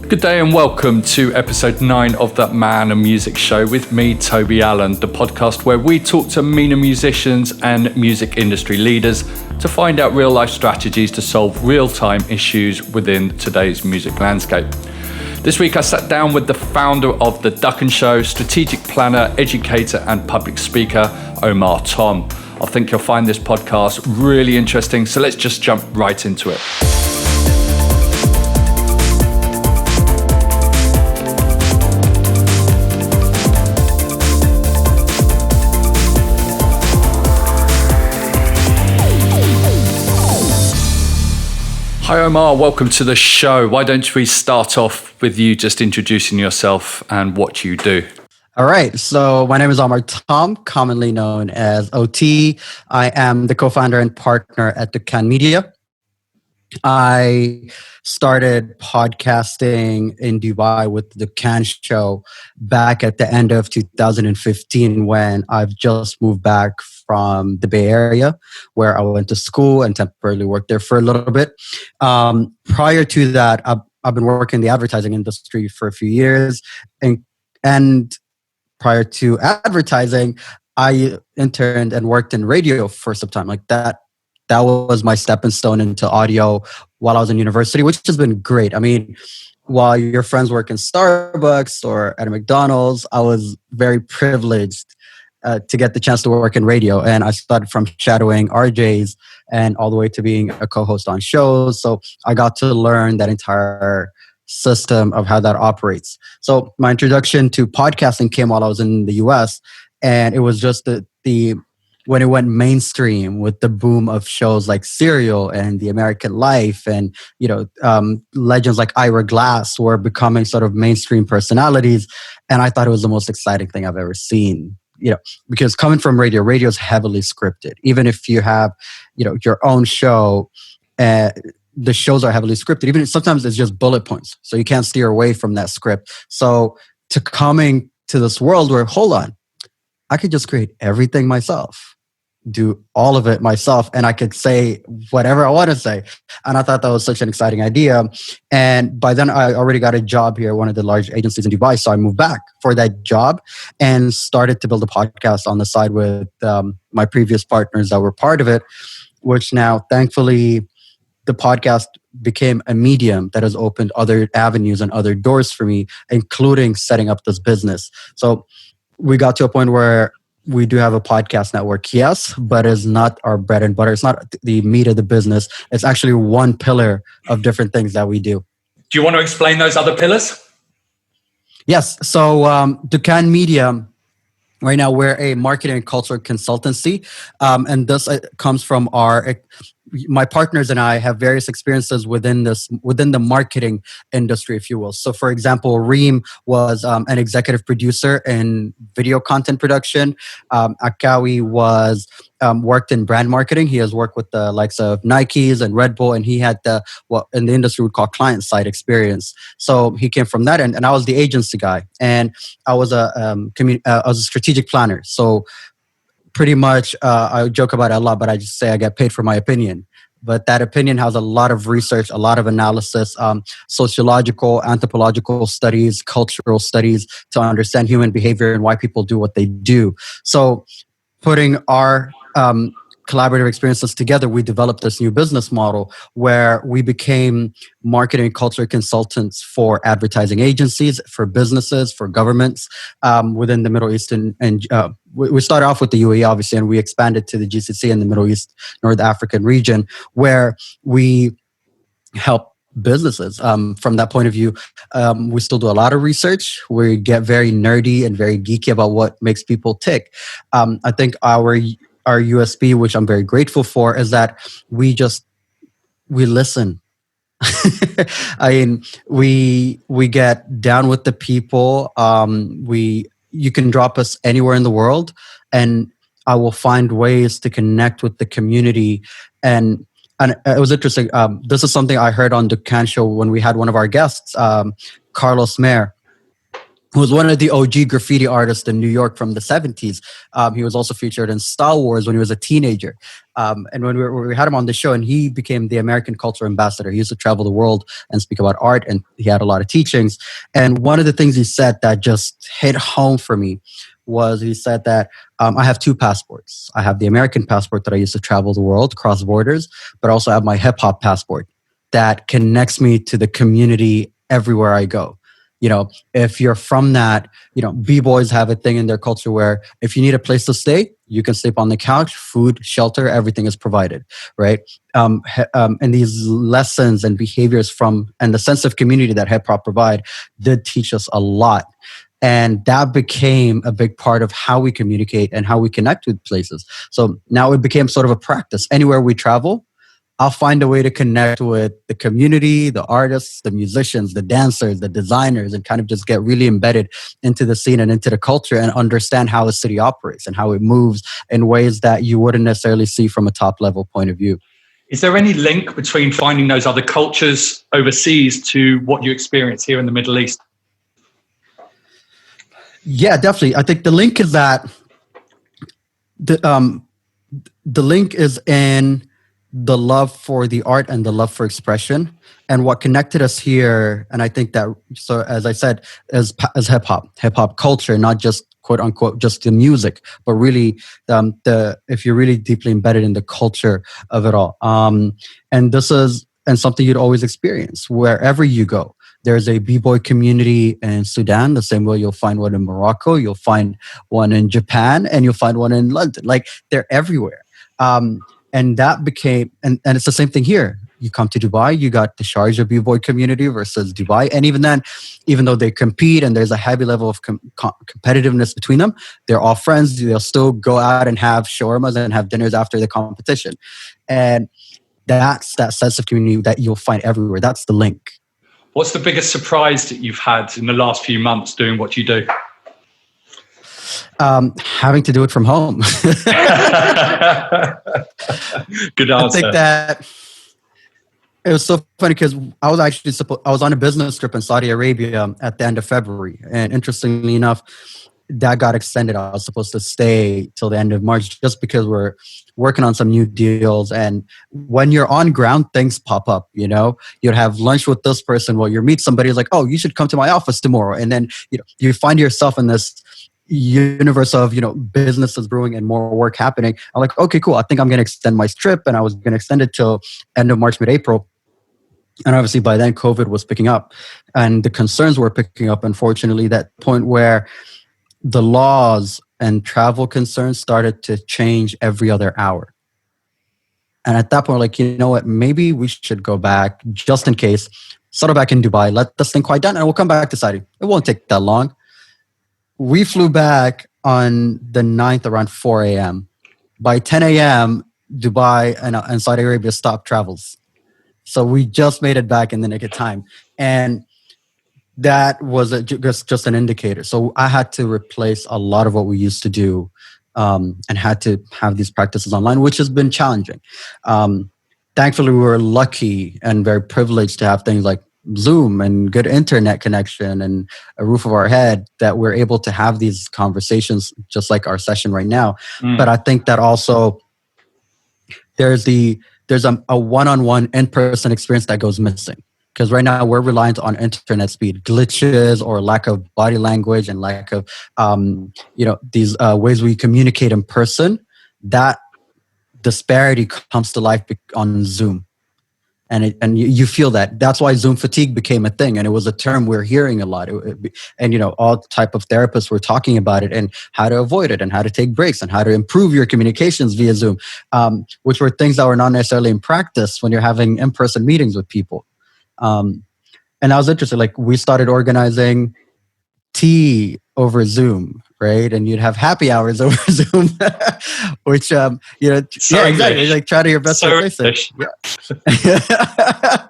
Good day and welcome to episode 9 of That Man and Music Show with me, Toby Allen, the podcast where we talk to MENA musicians and music industry leaders to find out real life strategies to solve real-time issues within today's music landscape. This week I sat down with the founder of the Dukkan Show, strategic planner, educator and public speaker, Omar Tom. I think you'll find this podcast really interesting, so let's just jump right into it. Hi Omar, welcome to the show. Why don't we start off with you just introducing yourself and what you do? All right. So my name is Omar Tom, commonly known as OT. I am the co-founder and partner at Dukkan Media. I started podcasting in Dubai with the Ducan show back at the end of 2015 when I've just moved back from the Bay Area where I went to school and temporarily worked there for a little bit. Prior to that, I've been working in the advertising industry for a few years. And prior to advertising, I interned and worked in radio for some time. Like that was my stepping stone into audio while I was in university, which has been great. I mean, while your friends work in Starbucks or at a McDonald's, I was very privileged to get the chance to work in radio. And I started from shadowing RJs and all the way to being a co-host on shows. So I got to learn that entire system of how that operates. So my introduction to podcasting came while I was in the US. And it was just the when it went mainstream with the boom of shows like Serial and The American Life and, legends like Ira Glass were becoming sort of mainstream personalities. And I thought it was the most exciting thing I've ever seen. Because coming from radio is heavily scripted. Even if you have, your own show, the shows are heavily scripted. Even if sometimes it's just bullet points, so you can't steer away from that script. So to coming to this world where, hold on, I could just create everything myself, do all of it myself, and I could say whatever I want to say. And I thought that was such an exciting idea. And by then I already got a job here, one of the large agencies in Dubai. So I moved back for that job and started to build a podcast on the side with my previous partners that were part of it, which now thankfully the podcast became a medium that has opened other avenues and other doors for me, including setting up this business. So we got to a point where we do have a podcast network, yes, but it's not our bread and butter. It's not the meat of the business. It's actually one pillar of different things that we do. Do you want to explain those other pillars? Yes. So Ducan Media, right now we're a marketing and culture consultancy. And this comes from my partners and I have various experiences within the marketing industry, if you will. So, for example, Reem was an executive producer in video content production. Akawi was worked in brand marketing. He has worked with the likes of Nikes and Red Bull, and he had what in the industry we call client side experience. So he came from that, and I was the agency guy, and I was a strategic planner. So pretty much, I joke about it a lot, but I just say I get paid for my opinion. But that opinion has a lot of research, a lot of analysis, sociological, anthropological studies, cultural studies to understand human behavior and why people do what they do. So putting our collaborative experiences together, we developed this new business model where we became marketing and culture consultants for advertising agencies, for businesses, for governments within the Middle East. And we started off with the UAE, obviously, and we expanded to the GCC and the Middle East, North African region, where we help businesses. From that point of view, we still do a lot of research. We get very nerdy and very geeky about what makes people tick. I think our USP, which I'm very grateful for, is that we listen. I mean, we get down with the people. You can drop us anywhere in the world, and I will find ways to connect with the community. And it was interesting. This is something I heard on the Ducan show when we had one of our guests, Carlos Mayer, who was one of the OG graffiti artists in New York from the 70s. He was also featured in Star Wars when he was a teenager. And when we had him on the show, and he became the American culture ambassador. He used to travel the world and speak about art, and he had a lot of teachings. And one of the things he said that just hit home for me was he said that I have two passports. I have the American passport that I used to travel the world, cross borders, but also I have my hip hop passport that connects me to the community everywhere I go. If you're from that, B-boys have a thing in their culture where if you need a place to stay, you can sleep on the couch, food, shelter, everything is provided, right? And these lessons and behaviors and the sense of community that hip hop provide did teach us a lot. And that became a big part of how we communicate and how we connect with places. So now it became sort of a practice. Anywhere we travel, I'll find a way to connect with the community, the artists, the musicians, the dancers, the designers, and kind of just get really embedded into the scene and into the culture and understand how a city operates and how it moves in ways that you wouldn't necessarily see from a top level point of view. Is there any link between finding those other cultures overseas to what you experience here in the Middle East? Yeah, definitely. I think the link is that the link is in the love for the art and the love for expression, and what connected us here. And I think that, so as I said, as hip hop culture, not just quote unquote just the music, but really if you're really deeply embedded in the culture of it all. And this is something you'd always experience wherever you go. There's a b-boy community in Sudan, the same way you'll find one in Morocco, you'll find one in Japan, and you'll find one in London. Like, they're everywhere. And that became, and it's the same thing here. You come to Dubai, you got the Sharjah b-boy community versus Dubai. And even then, even though they compete and there's a heavy level of competitiveness between them, they're all friends. They'll still go out and have shawarmas and have dinners after the competition. And that's that sense of community that you'll find everywhere. That's the link. What's the biggest surprise that you've had in the last few months doing what you do? Having to do it from home. Good answer. I think that it was so funny because I was on a business trip in Saudi Arabia at the end of February, and interestingly enough, that got extended. I was supposed to stay till the end of March just because we're working on some new deals. And when you're on ground, things pop up. You'd have lunch with this person. Well, you meet somebody who's like, "Oh, you should come to my office tomorrow," and then you find yourself in this universe of businesses brewing and more work happening. I'm like, okay, cool, I think I'm going to extend my trip, and I was going to extend it till end of March, mid-April. And obviously by then COVID was picking up and the concerns were picking up, unfortunately, that point where the laws and travel concerns started to change every other hour. And at that point, like, you know what, maybe we should go back just in case, settle back in Dubai, let this thing quiet down, and we'll come back to Saudi. It won't take that long. We flew back on the 9th around 4 a.m. By 10 a.m., Dubai and Saudi Arabia stopped travels. So we just made it back in the nick of time. And that was just an indicator. So I had to replace a lot of what we used to do and had to have these practices online, which has been challenging. Thankfully, we were lucky and very privileged to have things like Zoom and good internet connection and a roof over our head that we're able to have these conversations just like our session right now. But I think that also there's a one-on-one in-person experience that goes missing, because right now we're reliant on internet speed glitches or lack of body language and lack of these ways we communicate in person. That disparity comes to life on Zoom. And you feel that. That's why Zoom fatigue became a thing. And it was a term we're hearing a lot. All type of therapists were talking about it and how to avoid it and how to take breaks and how to improve your communications via Zoom, which were things that were not necessarily in practice when you're having in-person meetings with people. And I was interested. Like, we started organizing tea over Zoom, right? And you'd have happy hours over Zoom, which, so exactly. Like, try to your best to replace it. Yeah.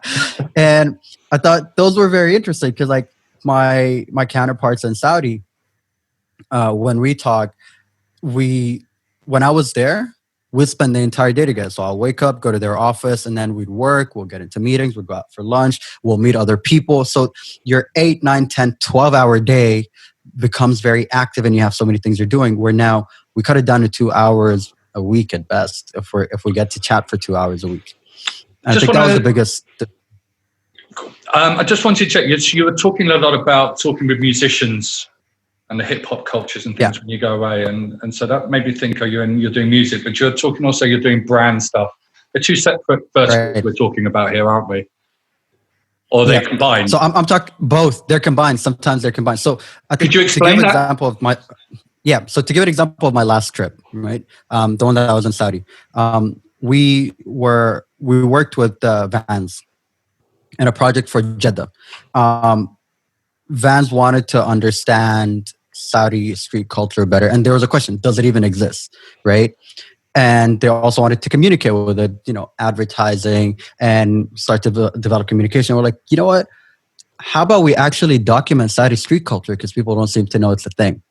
And I thought those were very interesting because, like, my counterparts in Saudi, when we talk, when I was there, we'd spend the entire day together. So I'll wake up, go to their office, and then we'd work. We'll get into meetings. We'll go out for lunch. We'll meet other people. So your 8, 9, 10, 12-hour day becomes very active and you have so many things you're doing, where now we cut it down to 2 hours a week at best if we get to chat for 2 hours a week. And I Just think that was the want to. biggest. I just wanted to check. You were talking a lot about talking with musicians and the hip hop cultures and things when you go away, and so that made me think, you're doing music, but you're talking also you're doing brand stuff. They're two separate verticals we're talking about here, aren't we? Or they combined? So I'm talking both. They're combined. Sometimes they're combined. So I think could you explain to give that? An example of my So to give an example of my last trip, right, the one that I was in Saudi, we worked with Vans in a project for Jeddah. Vans wanted to understand Saudi street culture better, and there was a question: does it even exist, right? And they also wanted to communicate with it, advertising and start to develop communication. We're like, you know what? How about we actually document Saudi street culture, because people don't seem to know it's a thing.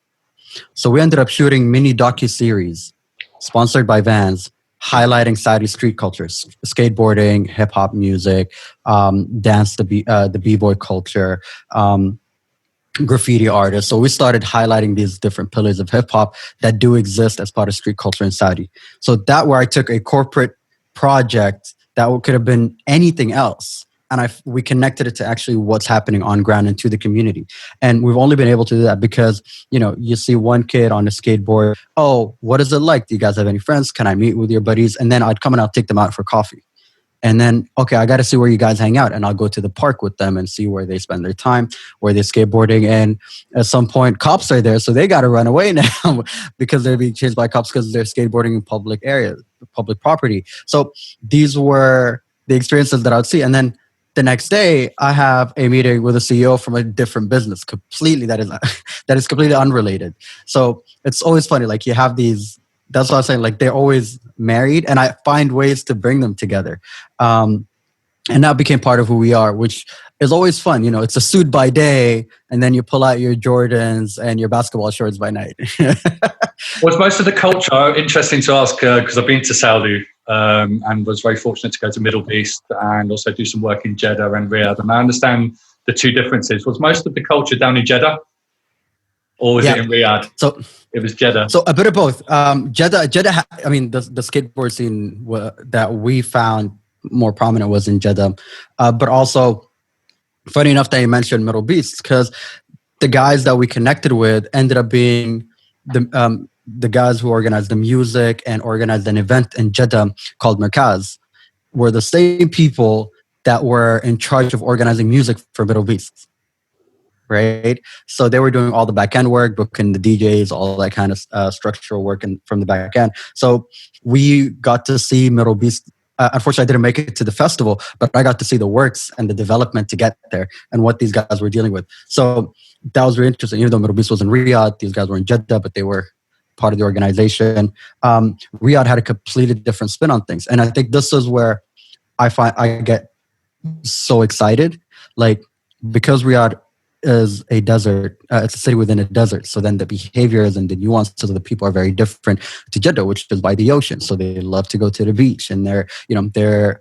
So we ended up shooting mini docu-series sponsored by Vans, highlighting Saudi street cultures, skateboarding, hip hop music, dance, the b-boy culture, graffiti artists. So we started highlighting these different pillars of hip hop that do exist as part of street culture in Saudi. So that where I took a corporate project that could have been anything else, and we connected it to actually what's happening on ground and to the community. And we've only been able to do that because, you see one kid on a skateboard. Oh, what is it like? Do you guys have any friends? Can I meet with your buddies? And then I'd come and I'll take them out for coffee. And then, okay, I got to see where you guys hang out. And I'll go to the park with them and see where they spend their time, where they're skateboarding. And at some point, cops are there. So they got to run away now because they're being chased by cops because they're skateboarding in public areas, public property. So these were the experiences that I would see. And then the next day, I have a meeting with a CEO from a different business, completely that is completely unrelated. So it's always funny. Like you have these. That's what I'm saying. Like they're always married, and I find ways to bring them together. And that became part of who we are, which is always fun. It's a suit by day, and then you pull out your Jordans and your basketball shorts by night. Was most of the culture, interesting to ask, because I've been to Saudi and was very fortunate to go to Middle East and also do some work in Jeddah and Riyadh. And I understand the two differences. Was most of the culture down in Jeddah? Or was it in Riyadh? So it was Jeddah. So a bit of both. Jeddah. I mean, the skateboard scene that we found more prominent was in Jeddah, but also, funny enough that you mentioned Middle East, because the guys that we connected with ended up being the guys who organized the music and organized an event in Jeddah called Merkaz, were the same people that were in charge of organizing music for Middle East. Right, so they were doing all the back end work, booking the DJs, all that kind of structural work, and from the back end. So we got to see Middle East. Unfortunately, I didn't make it to the festival, but I got to see the works and the development to get there and what these guys were dealing with. So that was really interesting. Even though Middle East was in Riyadh, these guys were in Jeddah, but they were part of the organization. Riyadh had a completely different spin on things, and I think this is where I get so excited, like because Riyadh is a desert. It's a city within a desert. So then the behaviors and the nuances of the people are very different to Jeddah, which is by the ocean. So they love to go to the beach, and their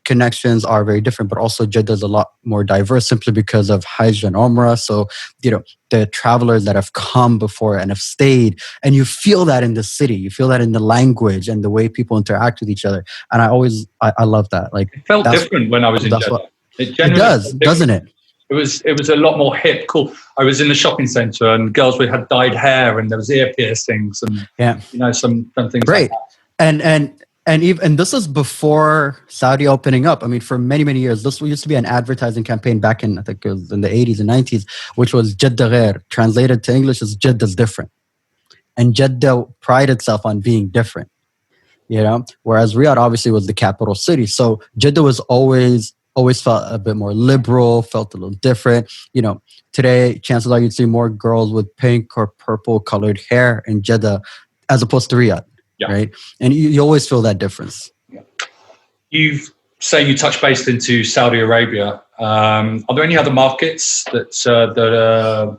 connections are very different. But also Jeddah is a lot more diverse simply because of Hajj and Umrah. So the travelers that have come before and have stayed, and you feel that in the city. You feel that in the language and the way people interact with each other. And I love that. Like it felt different when I was in Jeddah. It does, doesn't it? It was a lot more hip, cool. I was in the shopping centre and girls had dyed hair and there was ear piercings and some things. Great. Like that. And this is before Saudi opening up. I mean, for many, many years, this used to be an advertising campaign back in, I think it was in the 80s and 90s, which was Jeddah Ghair. Translated to English as Jeddah's different. And Jeddah prided itself on being different, whereas Riyadh obviously was the capital city. So Jeddah was always felt a bit more liberal, felt a little different. Today, chances are you'd see more girls with pink or purple colored hair in Jeddah as opposed to Riyadh, right? And you always feel that difference. Yeah. You touch base into Saudi Arabia. Are there any other markets that are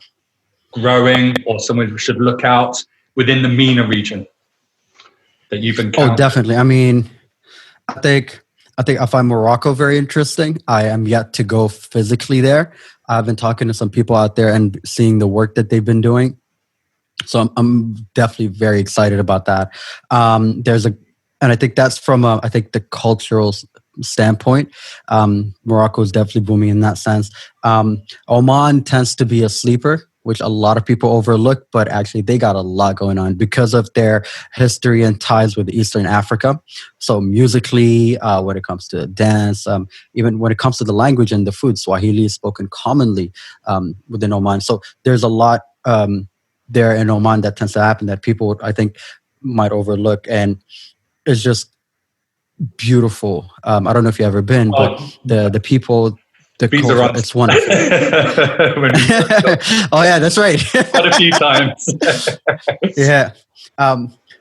growing or someone should look out within the MENA region that you've encountered? Oh, definitely. I mean, I find Morocco very interesting. I am yet to go physically there. I've been talking to some people out there and seeing the work that they've been doing. So I'm definitely very excited about that. And I think that's from I think the cultural standpoint. Morocco is definitely booming in that sense. Oman tends to be a sleeper, which a lot of people overlook, but actually they got a lot going on because of their history and ties with Eastern Africa. So musically, when it comes to dance, even when it comes to the language and the food, Swahili is spoken commonly within Oman. So there's a lot there in Oman that tends to happen that people, I think, might overlook. And it's just beautiful. I don't know if you've ever been, but Oh, the people, the visa culture, runs. it's wonderful. Oh yeah, that's right. Quite a few times. Yeah.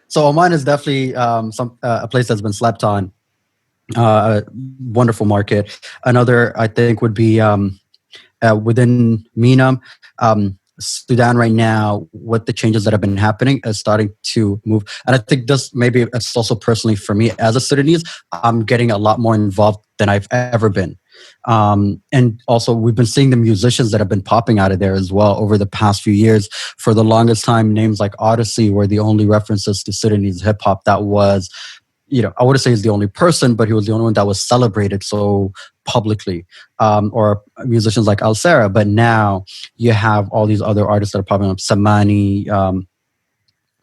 So Oman is definitely a place that's been slept on. A wonderful market. Another, I think, would be within MENA. Sudan right now, with the changes that have been happening, is starting to move. And I think this maybe it's also personally for me as a Sudanese, I'm getting a lot more involved than I've ever been. And also, we've been seeing the musicians that have been popping out of there as well over the past few years. For the longest time, names like Odyssey were the only references to Sudanese hip hop that was, I wouldn't say he's the only person, but he was the only one that was celebrated so publicly, or musicians like Al Sarah. But now you have all these other artists that are popping up, Samani,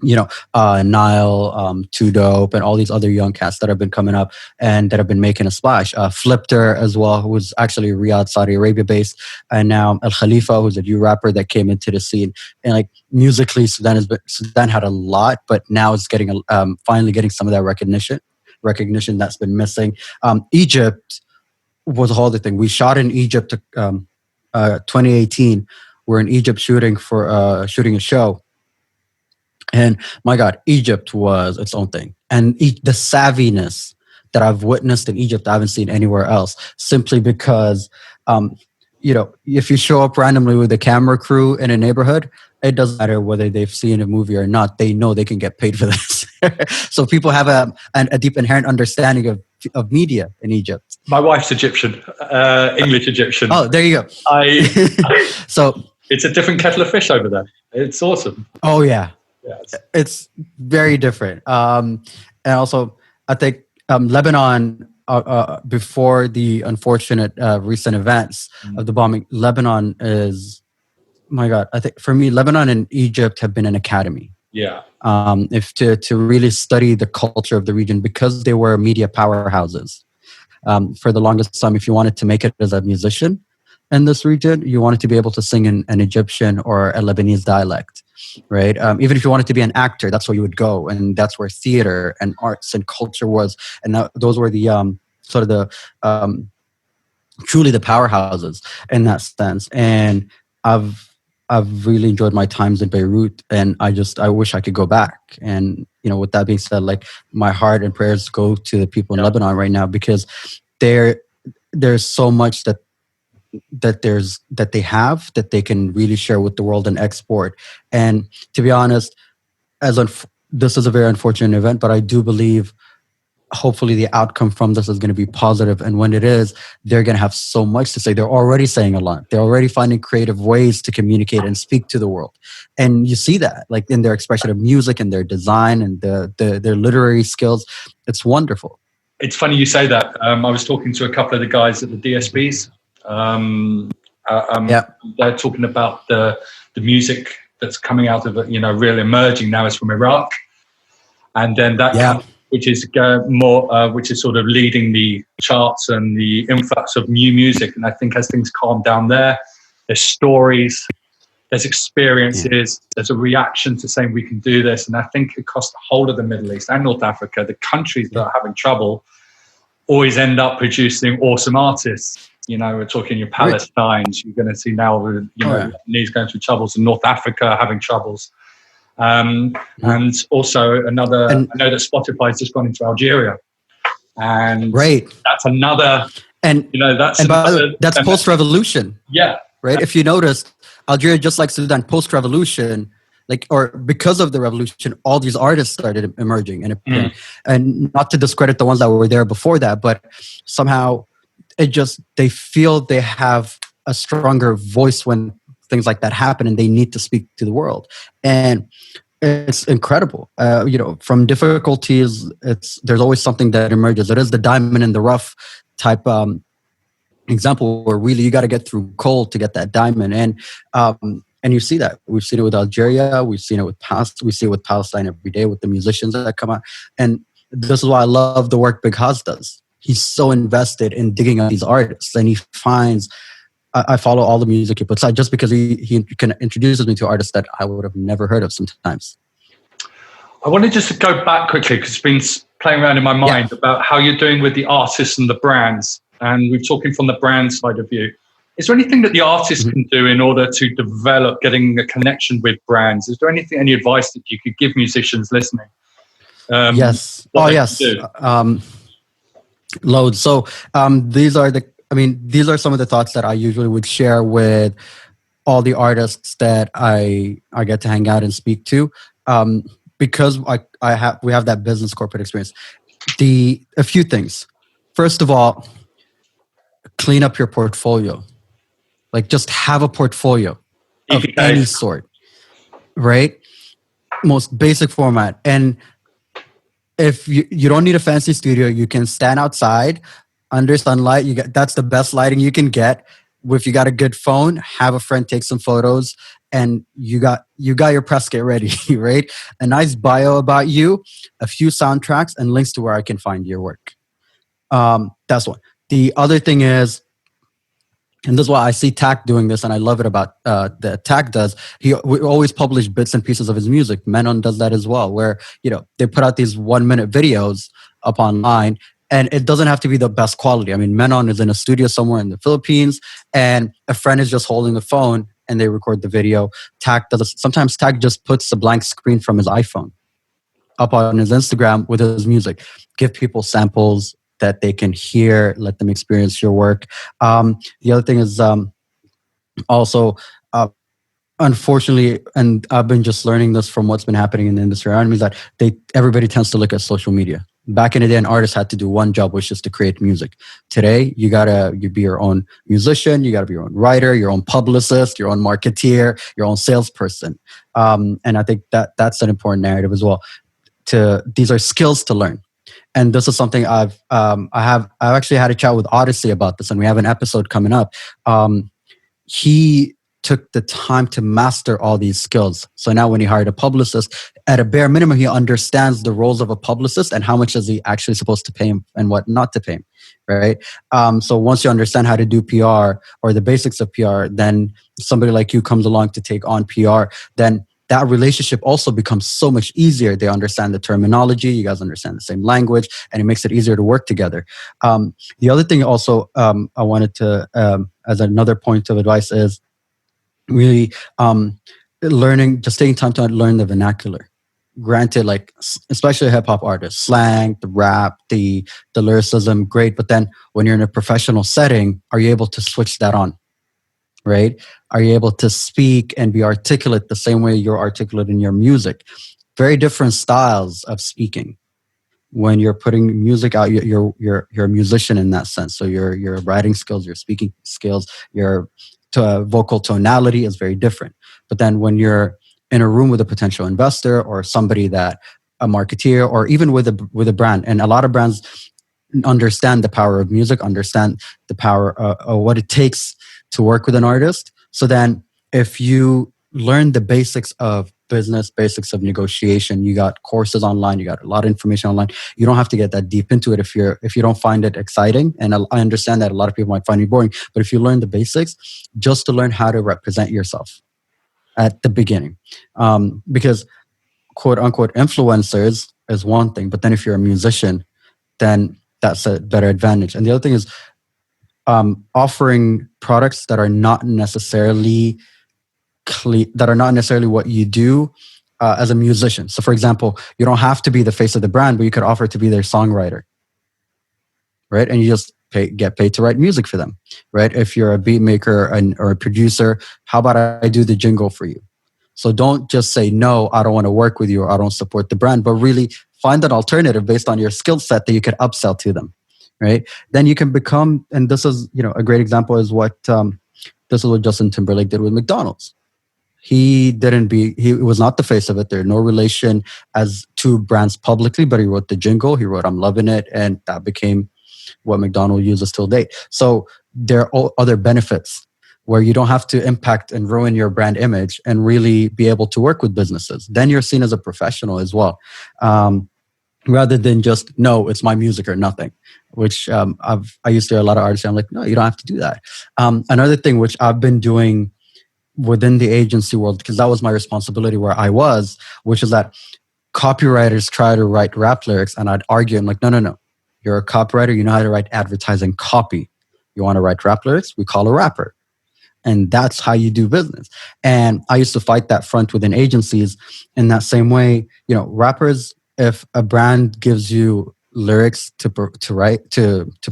Nile, Too Dope, and all these other young cats that have been coming up and that have been making a splash. Flipter as well, who was actually Riyadh, Saudi Arabia based, and now El Khalifa, who's a new rapper that came into the scene. And like musically, Sudan had a lot, but now it's getting finally getting some of that recognition that's been missing. Egypt was a whole other thing. We shot in Egypt, 2018. We're in Egypt shooting a show. And my God, Egypt was its own thing. And the savviness that I've witnessed in Egypt, I haven't seen anywhere else, simply because, if you show up randomly with a camera crew in a neighborhood, it doesn't matter whether they've seen a movie or not. They know they can get paid for this. So people have a deep inherent understanding of media in Egypt. My wife's Egyptian, English Egyptian. Oh, there you go. So it's a different kettle of fish over there. It's awesome. Oh, yeah. Yes. It's very different. And also, I think Lebanon, before the unfortunate recent events of the bombing, Lebanon is, my God, I think for me, Lebanon and Egypt have been an academy. Yeah. If to really study the culture of the region, because they were media powerhouses. For the longest time, if you wanted to make it as a musician in this region, you wanted to be able to sing in an Egyptian or a Lebanese dialect, right? Even if you wanted to be an actor, that's where you would go, and that's where theater and arts and culture was, and those were the sort of the truly the powerhouses in that sense. And I've really enjoyed my times in Beirut, and I wish I could go back. And with that being said, like my heart and prayers go to the people in Lebanon right now, because there's so much that they have that they can really share with the world and export. And to be honest, this is a very unfortunate event, but I do believe hopefully the outcome from this is going to be positive. And when it is, they're going to have so much to say. They're already saying a lot. They're already finding creative ways to communicate and speak to the world. And you see that like in their expression of music and their design and their literary skills. It's wonderful. It's funny you say that. I was talking to a couple of the guys at the DSBs. They're talking about the music that's coming out of it, real emerging now is from Iraq. And then that which is which is sort of leading the charts and the influx of new music. And I think as things calm down there's stories, there's experiences, there's a reaction to saying we can do this. And I think across the whole of the Middle East and North Africa, the countries that are having trouble always end up producing awesome artists. We're talking your Palestines, you're going to see now, Lebanese going through troubles, and North Africa having troubles. And also I know that Spotify's just gone into Algeria, and that's another, and that's post-revolution. Yeah. Right. If you notice, Algeria, just like Sudan, post-revolution, or because of the revolution, all these artists started emerging and appearing. And not to discredit the ones that were there before that, but somehow they feel they have a stronger voice when things like that happen, and they need to speak to the world. And it's incredible. From difficulties, there's always something that emerges. It is the diamond in the rough type example where really you got to get through coal to get that diamond. And you see that. We've seen it with Algeria. We've seen it with we see it with Palestine every day with the musicians that come out. And this is why I love the work Big Haas does. He's so invested in digging up these artists, and he finds. I follow all the music he puts out just because he can introduces me to artists that I would have never heard of sometimes. I wanted just to go back quickly because it's been playing around in my mind about how you're doing with the artists and the brands. And we're talking from the brand side of view. Is there anything that the artist can do in order to develop getting a connection with brands? Is there any advice that you could give musicians listening? Yes. Yes. Loads. So these are some of the thoughts that I usually would share with all the artists that I get to hang out and speak to, because we have that business corporate experience. A few things. First of all, clean up your portfolio. Like, just have a portfolio of any sort, right? Most basic format. And if you don't need a fancy studio, you can stand outside under sunlight. That's the best lighting you can get. If you got a good phone, have a friend take some photos, and you got your press kit ready, right? A nice bio about you, a few soundtracks, and links to where I can find your work. That's one. The other thing is, and this is why I see Tak doing this, and I love it about that Tak does. We always publish bits and pieces of his music. Menon does that as well, where they put out these 1-minute videos up online, and it doesn't have to be the best quality. I mean, Menon is in a studio somewhere in the Philippines, and a friend is just holding the phone, and they record the video. Sometimes Tak just puts a blank screen from his iPhone up on his Instagram with his music. Give people samples that they can hear, let them experience your work. The other thing is also, unfortunately, and I've been just learning this from what's been happening in the industry around me, is that everybody tends to look at social media. Back in the day, an artist had to do one job, which is to create music. Today, you be your own musician, you gotta be your own writer, your own publicist, your own marketeer, your own salesperson. And I think that's an important narrative as well. These are skills to learn. And this is something I've actually had a chat with Odyssey about this, and we have an episode coming up. He took the time to master all these skills. So now when he hired a publicist, at a bare minimum, he understands the roles of a publicist and how much is he actually supposed to pay him and what not to pay him, right? So once you understand how to do PR or the basics of PR, then somebody like you comes along to take on PR, then that relationship also becomes so much easier. They understand the terminology, you guys understand the same language, and it makes it easier to work together. The other thing also I wanted to, as another point of advice, is really just taking time to learn the vernacular. Granted, like especially hip hop artists, slang, the rap, the lyricism, great. But then when you're in a professional setting, are you able to switch that on? Right? Are you able to speak and be articulate the same way you're articulate in your music? Very different styles of speaking. When you're putting music out, you're a musician in that sense. So your writing skills, your speaking skills, your vocal tonality is very different. But then when you're in a room with a potential investor or somebody a marketeer, or even with a brand, and a lot of brands understand the power of music, understand the power of what it takes to work with an artist. So then if you learn the basics of business, basics of negotiation, you got courses online, you got a lot of information online. You don't have to get that deep into it if you don't find it exciting. And I understand that a lot of people might find it boring, but if you learn the basics, just to learn how to represent yourself at the beginning. Because quote unquote influencers is one thing, but then if you're a musician, then that's a better advantage. And the other thing is offering products that are not necessarily what you do as a musician. So for example, you don't have to be the face of the brand, but you could offer to be their songwriter, right? And you just get paid to write music for them, right? If you're a beat maker or a producer, how about I do the jingle for you? So don't just say, no, I don't want to work with you, or I don't support the brand, but really find an alternative based on your skill set that you could upsell to them, right? Then you can become, and this is, a great example is what This is what Justin Timberlake did with McDonald's. He was not the face of it. There's no relation as to brands publicly, but he wrote the jingle. He wrote, "I'm loving it." And that became what McDonald's uses till date. So there are other benefits where you don't have to impact and ruin your brand image and really be able to work with businesses. Then you're seen as a professional as well. Rather than just, no, it's my music or nothing, which I used to hear a lot of artists say, I'm like, no, you don't have to do that. Another thing which I've been doing within the agency world, because that was my responsibility where I was, which is that copywriters try to write rap lyrics, and I'd argue, I'm like, no. You're a copywriter, you know how to write advertising copy. You want to write rap lyrics? We call a rapper. And that's how you do business. And I used to fight that front within agencies in that same way. You know, rappers, if a brand gives you lyrics to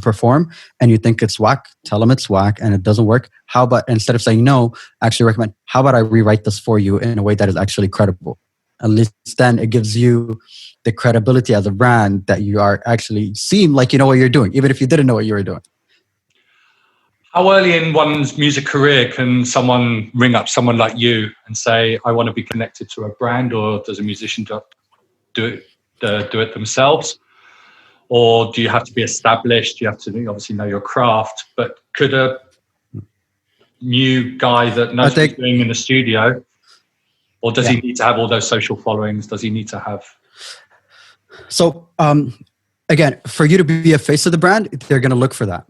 perform and you think it's whack, tell them it's whack and it doesn't work. How about, instead of saying no, actually recommend, how about I rewrite this for you in a way that is actually credible? At least then it gives you the credibility as a brand that you are actually seem like you know what you're doing, even if you didn't know what you were doing. How early in one's music career can someone ring up someone like you and say, I want to be connected to a brand, or does a musician do it themselves? Or do you have to be established? You have to obviously know your craft, but could a new guy that knows what he's doing in the studio, or does he need to have all those social followings? Does he need to have... So, again, for you to be a face of the brand, they're going to look for that.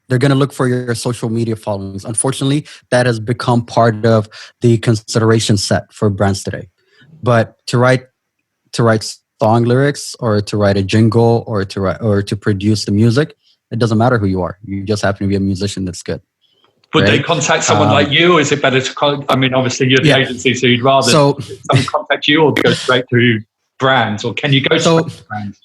They're going to look for your social media followings. Unfortunately, that has become part of the consideration set for brands today. But to write song lyrics, or to write a jingle, or to produce the music, it doesn't matter who you are. You just happen to be a musician that's good. Would they contact someone like you, or is it better to obviously you're the agency, so you'd rather someone contact you, or go straight to brands, or can you go straight to brands?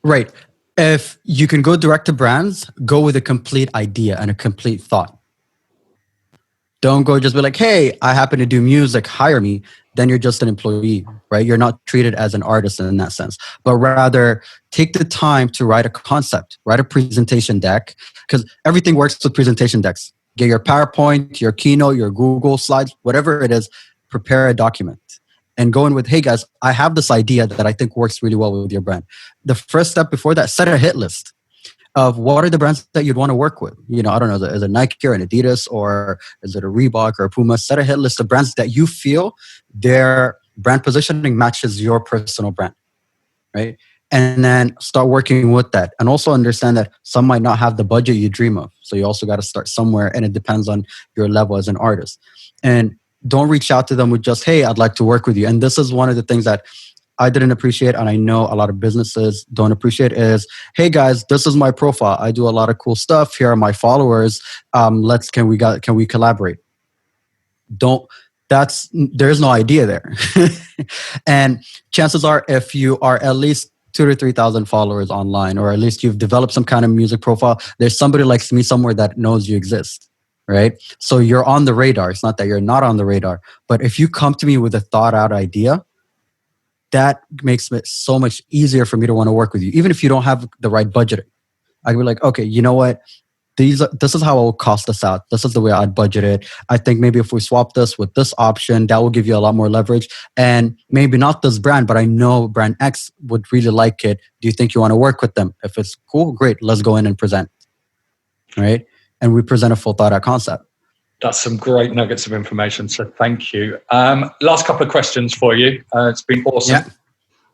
Right. If you can go direct to brands, go with a complete idea and a complete thought. Don't go just be like, hey, I happen to do music, hire me. Then you're just an employee, right? You're not treated as an artist in that sense, but rather take the time to write a concept, write a presentation deck, because everything works with presentation decks. Get your PowerPoint, your Keynote, your Google Slides, whatever it is, prepare a document. And go in with, hey guys, I have this idea that I think works really well with your brand. The first step before that, set a hit list of what are the brands that you'd want to work with. You know, I don't know, is it Nike or an Adidas, or is it a Reebok or a Puma? Set a hit list of brands that you feel their brand positioning matches your personal brand, right? And then start working with that. And also understand that some might not have the budget you dream of. So you also got to start somewhere, and it depends on your level as an artist. And don't reach out to them with just, hey, I'd like to work with you. And this is one of the things that I didn't appreciate, and I know a lot of businesses don't appreciate, is, hey guys, this is my profile. I do a lot of cool stuff. Here are my followers. Can we collaborate? There's no idea there. And chances are, if you are at least 2,000 to 3,000 followers online, or at least you've developed some kind of music profile, there's somebody like me somewhere that knows you exist. Right? So you're on the radar. It's not that you're not on the radar. But if you come to me with a thought out idea, that makes it so much easier for me to want to work with you. Even if you don't have the right budgeting, I'd be like, okay, you know what? This is how it will cost us out. This is the way I'd budget it. I think maybe if we swap this with this option, that will give you a lot more leverage. And maybe not this brand, but I know brand X would really like it. Do you think you want to work with them? If it's cool, great. Let's go in and present. Right? And we present a full thought out concept. That's some great nuggets of information. So thank you. Last couple of questions for you. It's been awesome.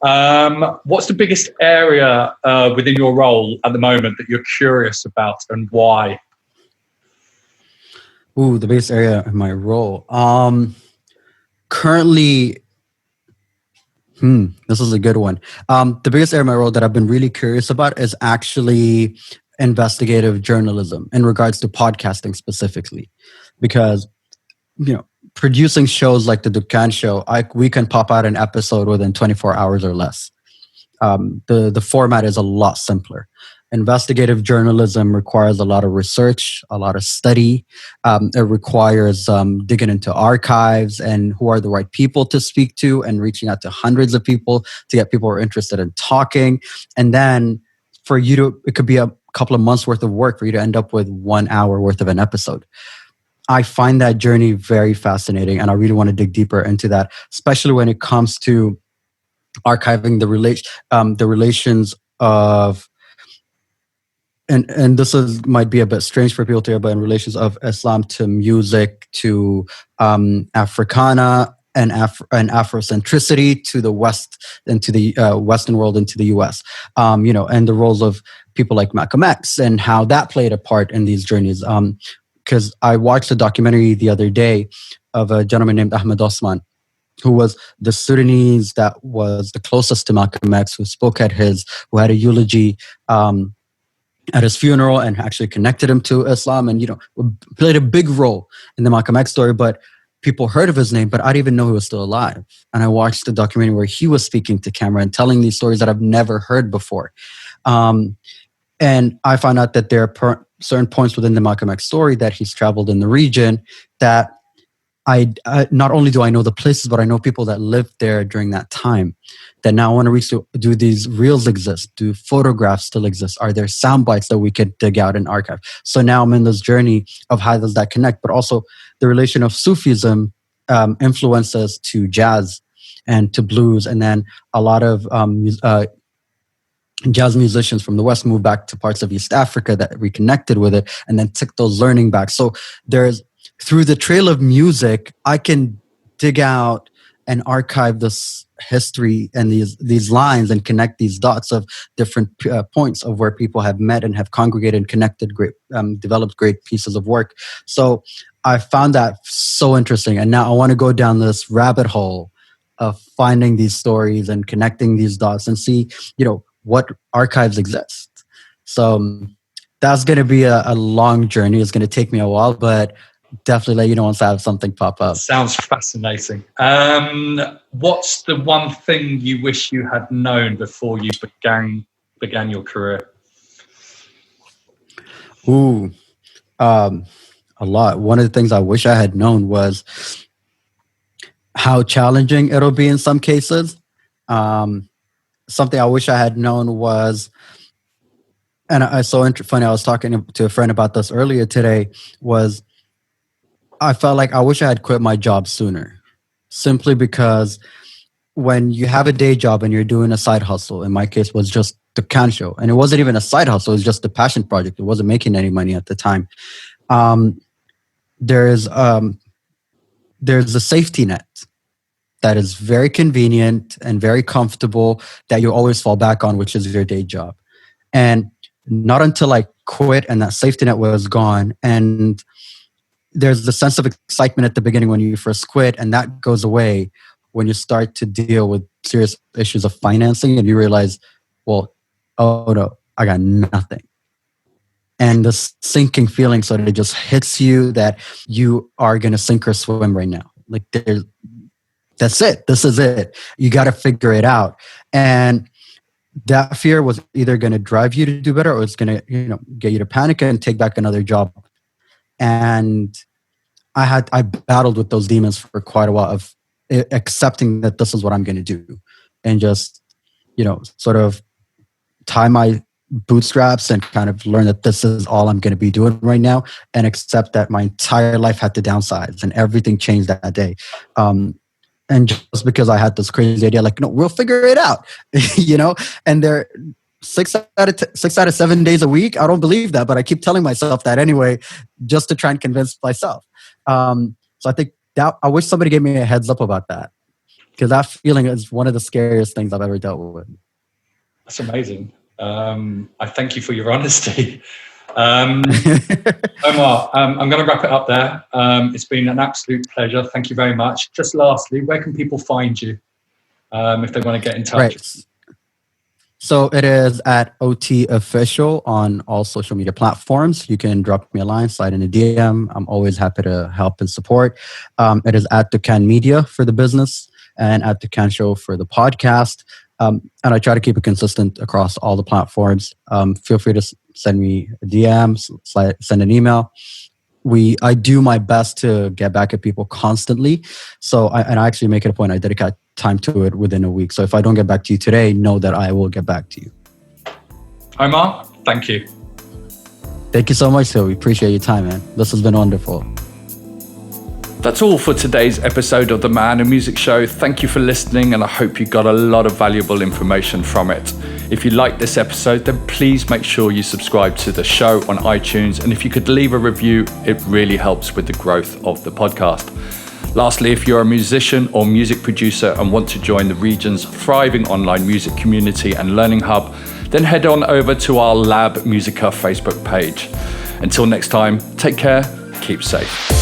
Yeah. What's the biggest area within your role at the moment that you're curious about, and why? Ooh, the biggest area in my role. Currently, this is a good one. The biggest area of my role that I've been really curious about is actually investigative journalism in regards to podcasting specifically, because producing shows like the Ducan show, we can pop out an episode within 24 hours or less. The format is a lot simpler. Investigative journalism requires a lot of research, a lot of study. It requires digging into archives and who are the right people to speak to, and reaching out to hundreds of people to get people who are interested in talking. And then for you it could be a couple of months worth of work for you to end up with 1 hour worth of an episode. I find that journey very fascinating, and I really want to dig deeper into that, especially when it comes to archiving the relations of, and this might be a bit strange for people to hear, but in relations of Islam to music, to Africana and Afrocentricity, to the West and to the Western world, into the US, and the roles of people like Malcolm X and how that played a part in these journeys. Because I watched a documentary the other day of a gentleman named Ahmed Osman, who was the Sudanese that was the closest to Malcolm X, who had a eulogy at his funeral and actually connected him to Islam, and played a big role in the Malcolm X story. But people heard of his name, but I didn't even know he was still alive. And I watched the documentary where he was speaking to camera and telling these stories that I've never heard before. And I found out that there are certain points within the Malcolm X story that he's traveled in the region that I not only do I know the places, but I know people that lived there during that time. That now I want to reach to, do these reels exist? Do photographs still exist? Are there sound bites that we could dig out and archive? So now I'm in this journey of how does that connect, but also the relation of Sufism influences to jazz and to blues, and then a lot of jazz musicians from the West moved back to parts of East Africa that reconnected with it and then took those learning back. So through the trail of music, I can dig out and archive this history and these lines and connect these dots of different points of where people have met and have congregated and connected, developed great pieces of work. So I found that so interesting. And now I want to go down this rabbit hole of finding these stories and connecting these dots and see, what archives exist. So that's going to be a long journey. It's going to take me a while, but definitely let you know once I have something pop up. Sounds fascinating. What's the one thing you wish you had known before you began your career? A lot. One of the things I wish I had known was how challenging it'll be in some cases. Something I wish I had known was, and it's so funny, I was talking to a friend about this earlier today, was I felt like I wish I had quit my job sooner, simply because when you have a day job and you're doing a side hustle, in my case was just the Ducan show, and it wasn't even a side hustle, it was just a passion project. It wasn't making any money at the time. There's a safety net that is very convenient and very comfortable that you always fall back on, which is your day job. And not until I quit and that safety net was gone, and there's the sense of excitement at the beginning when you first quit, and that goes away when you start to deal with serious issues of financing and you realize, well, oh no, I got nothing. And the sinking feeling sort of just hits you that you are going to sink or swim right now. Like that's it. This is it. You got to figure it out. And that fear was either going to drive you to do better, or it's going to, get you to panic and take back another job. And I battled with those demons for quite a while of accepting that this is what I'm going to do, and just, sort of tie my bootstraps and kind of learn that this is all I'm going to be doing right now, and accept that my entire life had to downsize and everything changed that day. And just because I had this crazy idea, like, no, we'll figure it out, and they're 6 out of 7 days a week. I don't believe that, but I keep telling myself that anyway, just to try and convince myself. So I think that I wish somebody gave me a heads up about that, because that feeling is one of the scariest things I've ever dealt with. That's amazing. I thank you for your honesty. Omar, I'm going to wrap it up there. It's been an absolute pleasure. Thank you very much. Just lastly, where can people find you if they want to get in touch? Right. So it is at OT Official on all social media platforms. You can drop me a line, slide in a DM. I'm always happy to help and support. It is at Dukkan Media for the business and at Ducan Show for the podcast. And I try to keep it consistent across all the platforms. Feel free to send me a DM, send an email. I do my best to get back at people constantly. So I actually make it a point. I dedicate time to it within a week. So if I don't get back to you today, know that I will get back to you. Omar, thank you. Thank you so much, Phil. We appreciate your time, man. This has been wonderful. That's all for today's episode of the Man and Music Show. Thank you for listening, and I hope you got a lot of valuable information from it. If you liked this episode, then please make sure you subscribe to the show on iTunes, and if you could leave a review, it really helps with the growth of the podcast. Lastly, if you're a musician or music producer and want to join the region's thriving online music community and learning hub, then head on over to our Lab Musica Facebook page. Until next time, take care, keep safe.